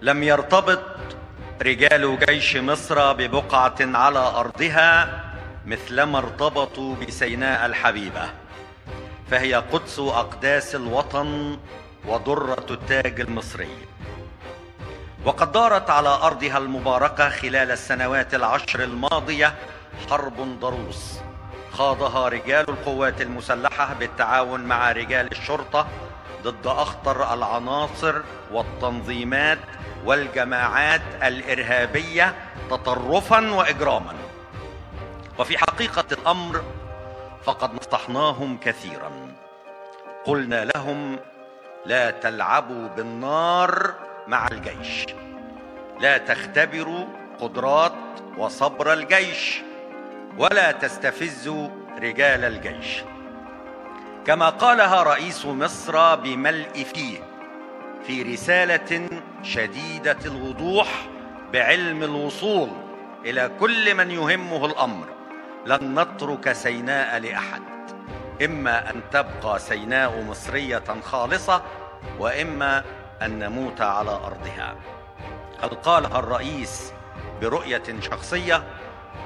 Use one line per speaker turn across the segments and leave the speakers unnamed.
لم يرتبط رجال جيش مصر ببقعة على أرضها مثلما ارتبطوا بسيناء الحبيبة، فهي قدس أقداس الوطن وضرة التاج المصري. وقد دارت على أرضها المباركة خلال السنوات العشر الماضية حرب ضروس خاضها رجال القوات المسلحة بالتعاون مع رجال الشرطة ضد أخطر العناصر والتنظيمات والجماعات الإرهابية تطرفا وإجراما. وفي حقيقة الأمر فقد نصحناهم كثيرا، قلنا لهم: لا تلعبوا بالنار مع الجيش، لا تختبروا قدرات وصبر الجيش، ولا تستفزوا رجال الجيش. كما قالها رئيس مصر بملء فيه في رسالة شديدة الوضوح بعلم الوصول إلى كل من يهمه الأمر: لن نترك سيناء لأحد، إما أن تبقى سيناء مصرية خالصة، وإما أن نموت على أرضها. قد قالها الرئيس برؤية شخصية.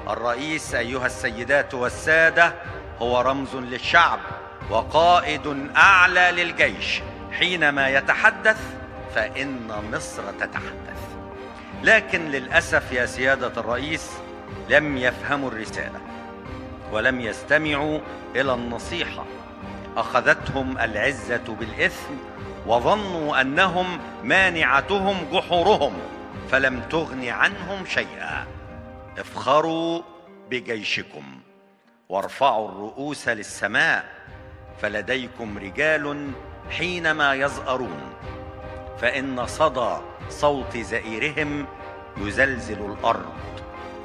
الرئيس أيها السيدات والسادة هو رمز للشعب وقائد أعلى للجيش، حينما يتحدث فإن مصر تتحدث. لكن للأسف يا سيادة الرئيس لم يفهموا الرسالة ولم يستمعوا إلى النصيحة، أخذتهم العزة بالإثم وظنوا أنهم مانعتهم جحورهم، فلم تغن عنهم شيئا. افخروا بجيشكم وارفعوا الرؤوس للسماء، فلديكم رجال حينما يزأرون فإن صدى صوت زئيرهم يزلزل الأرض.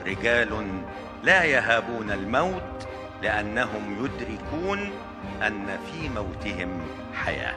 رجال لا يهابون الموت لأنهم يدركون أن في موتهم حياة.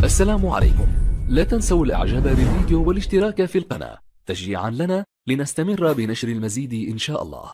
السلام عليكم. لا تنسوا الاعجاب بالفيديو والاشتراك في القناة تشجيعا لنا لنستمر بنشر المزيد إن شاء الله.